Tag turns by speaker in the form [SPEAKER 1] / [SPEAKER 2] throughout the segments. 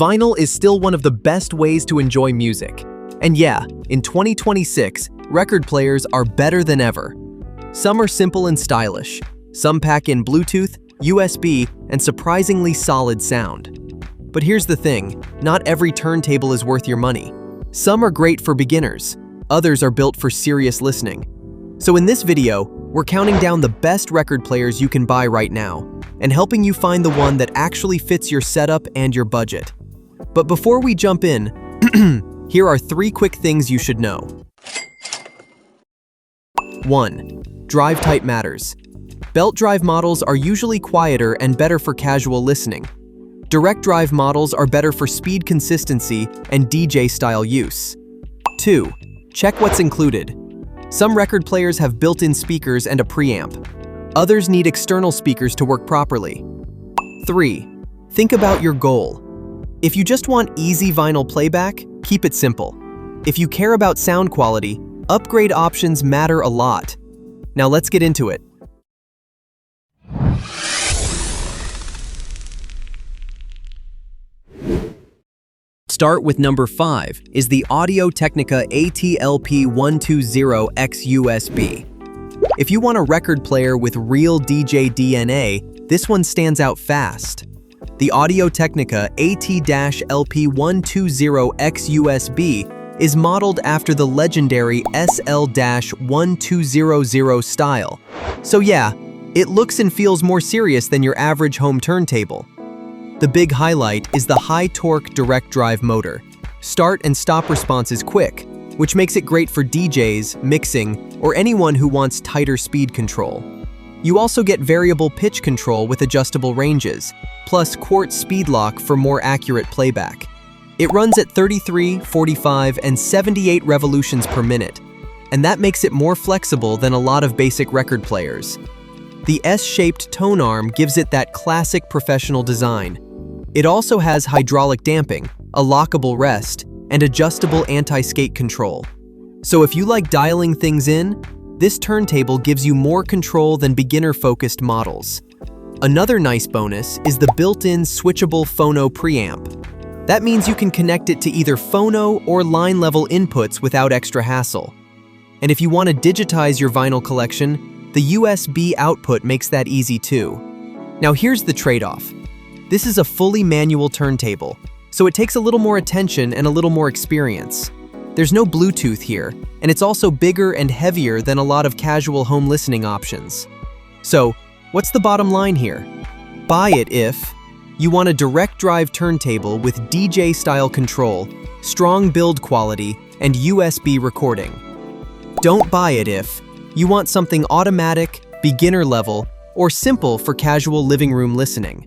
[SPEAKER 1] Vinyl is still one of the best ways to enjoy music. And yeah, in 2026, record players are better than ever. Some are simple and stylish. Some pack in Bluetooth, USB, and surprisingly solid sound. But here's the thing, not every turntable is worth your money. Some are great for beginners, others are built for serious listening. So in this video, we're counting down the best record players you can buy right now, and helping you find the one that actually fits your setup and your budget. But before we jump in, here are 3 quick things you should know. 1. Drive type matters. Belt drive models are usually quieter and better for casual listening. Direct drive models are better for speed consistency and DJ-style use. 2. Check what's included. Some record players have built-in speakers and a preamp. Others need external speakers to work properly. 3. Think about your goal. If you just want easy vinyl playback, keep it simple. If you care about sound quality, upgrade options matter a lot. Now let's get into it. Start with number 5 is the Audio-Technica AT-LP120XUSB. If you want a record player with real DJ DNA, this one stands out fast. The Audio-Technica AT-LP120XUSB is modeled after the legendary SL-1200 style. So yeah, it looks and feels more serious than your average home turntable. The big highlight is the high-torque direct drive motor. Start and stop response is quick, which makes it great for DJs, mixing, or anyone who wants tighter speed control. You also get variable pitch control with adjustable ranges, plus quartz speed lock for more accurate playback. It runs at 33, 45, and 78 revolutions per minute, and that makes it more flexible than a lot of basic record players. The S-shaped tone arm gives it that classic professional design. It also has hydraulic damping, a lockable rest, and adjustable anti-skate control. So if you like dialing things in, this turntable gives you more control than beginner-focused models. Another nice bonus is the built-in switchable phono preamp. That means you can connect it to either phono or line-level inputs without extra hassle. And if you want to digitize your vinyl collection, the USB output makes that easy too. Now here's the trade-off. This is a fully manual turntable, so it takes a little more attention and a little more experience. There's no Bluetooth here, and it's also bigger and heavier than a lot of casual home listening options. So, what's the bottom line here? Buy it if you want a direct drive turntable with DJ-style control, strong build quality, and USB recording. Don't buy it if you want something automatic, beginner level, or simple for casual living room listening.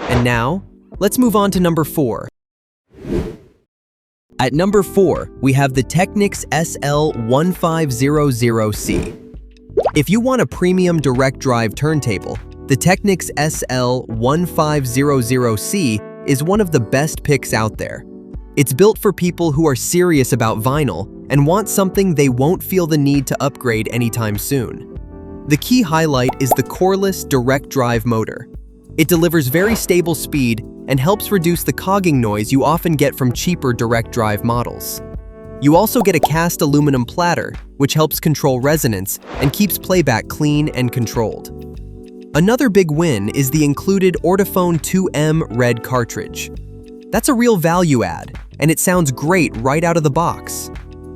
[SPEAKER 1] And now, let's move on to number 4. At number 4, we have the Technics SL-1500C. If you want a premium direct drive turntable, the Technics SL-1500C is one of the best picks out there. It's built for people who are serious about vinyl and want something they won't feel the need to upgrade anytime soon. The key highlight is the coreless direct drive motor. It delivers very stable speed and helps reduce the cogging noise you often get from cheaper direct drive models. You also get a cast aluminum platter, which helps control resonance and keeps playback clean and controlled. Another big win is the included Ortophone 2M red cartridge. That's a real value add, and it sounds great right out of the box.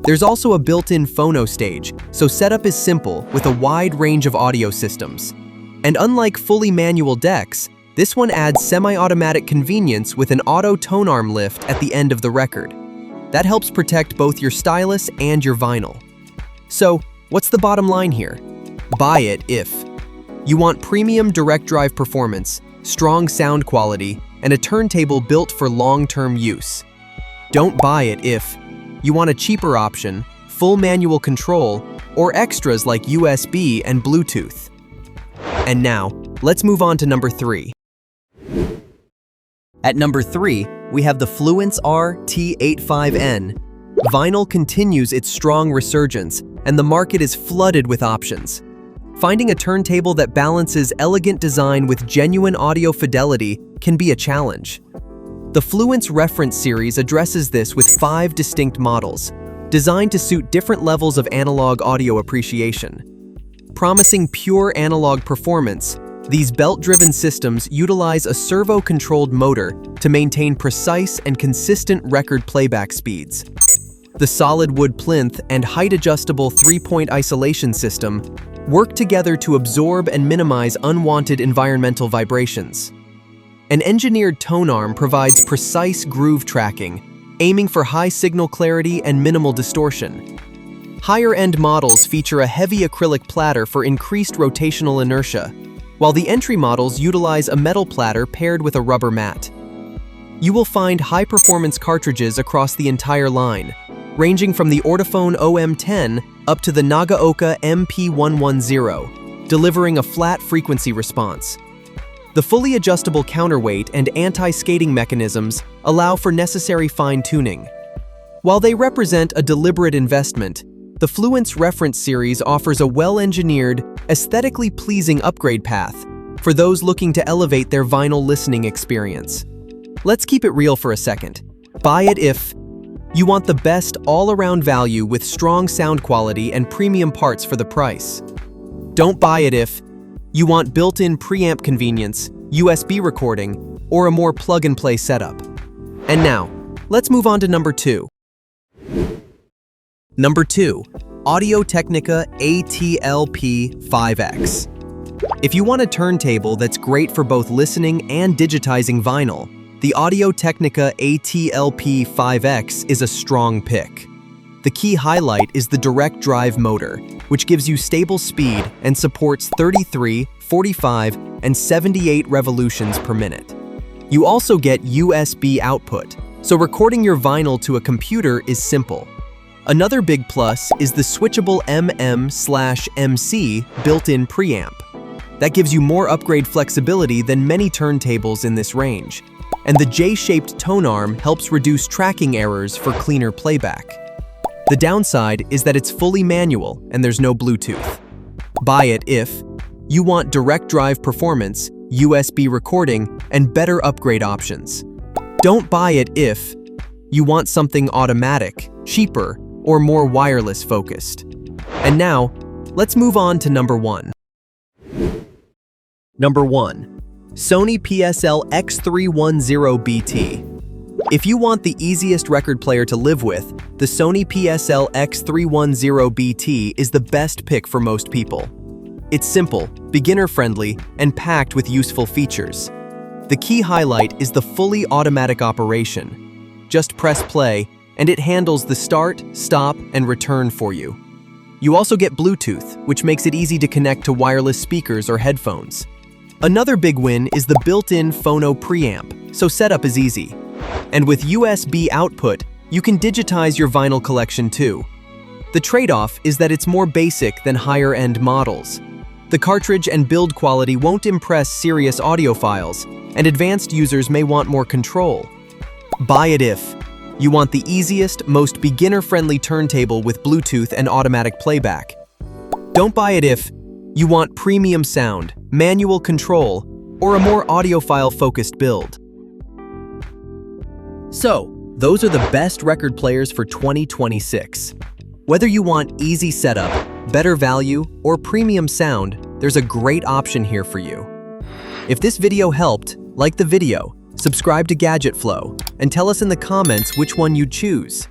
[SPEAKER 1] There's also a built-in phono stage, so setup is simple with a wide range of audio systems. And unlike fully manual decks, this one adds semi-automatic convenience with an auto tone arm lift at the end of the record. That helps protect both your stylus and your vinyl. So, what's the bottom line here? Buy it if you want premium direct drive performance, strong sound quality, and a turntable built for long-term use. Don't buy it if you want a cheaper option, full manual control, or extras like USB and Bluetooth. And now, let's move on to number 3. At number 3, we have the Fluance RT85N. Vinyl continues its strong resurgence, and the market is flooded with options. Finding a turntable that balances elegant design with genuine audio fidelity can be a challenge. The Fluance reference series addresses this with 5 distinct models, designed to suit different levels of analog audio appreciation. Promising pure analog performance, these belt-driven systems utilize a servo-controlled motor to maintain precise and consistent record playback speeds. The solid wood plinth and height-adjustable 3-point isolation system work together to absorb and minimize unwanted environmental vibrations. An engineered tone arm provides precise groove tracking, aiming for high signal clarity and minimal distortion. Higher-end models feature a heavy acrylic platter for increased rotational inertia, while the entry models utilize a metal platter paired with a rubber mat. You will find high-performance cartridges across the entire line, ranging from the Ortophone OM10 up to the Nagaoka MP110, delivering a flat frequency response. The fully adjustable counterweight and anti-skating mechanisms allow for necessary fine-tuning. While they represent a deliberate investment, the Fluance reference series offers a well-engineered, aesthetically pleasing upgrade path for those looking to elevate their vinyl listening experience. Let's keep it real for a second. Buy it if you want the best all-around value with strong sound quality and premium parts for the price. Don't buy it if you want built-in preamp convenience, USB recording, or a more plug-and-play setup. And now, let's move on to number 2. Number 2, Audio-Technica AT-LP5X. If you want a turntable that's great for both listening and digitizing vinyl, the Audio-Technica AT-LP5X is a strong pick. The key highlight is the direct drive motor, which gives you stable speed and supports 33, 45, and 78 revolutions per minute. You also get USB output, so recording your vinyl to a computer is simple. Another big plus is the switchable MM/MC built-in preamp. That gives you more upgrade flexibility than many turntables in this range. And the J-shaped tone arm helps reduce tracking errors for cleaner playback. The downside is that it's fully manual and there's no Bluetooth. Buy it if you want direct drive performance, USB recording, and better upgrade options. Don't buy it if you want something automatic, cheaper, or more wireless focused. And now, let's move on to number 1. Number 1. Sony PS-LX310BT. If you want the easiest record player to live with, the Sony PS-LX310BT is the best pick for most people. It's simple, beginner-friendly, and packed with useful features. The key highlight is the fully automatic operation. Just press play, and it handles the start, stop, and return for you. You also get Bluetooth, which makes it easy to connect to wireless speakers or headphones. Another big win is the built-in phono preamp, so setup is easy. And with USB output, you can digitize your vinyl collection too. The trade-off is that it's more basic than higher-end models. The cartridge and build quality won't impress serious audiophiles, and advanced users may want more control. Buy it if you want the easiest, most beginner-friendly turntable with Bluetooth and automatic playback. Don't buy it if you want premium sound, manual control, or a more audiophile-focused build. So, those are the best record players for 2026. Whether you want easy setup, better value, or premium sound, there's a great option here for you. If this video helped, like the video, subscribe to Gadget Flow, and tell us in the comments which one you'd choose.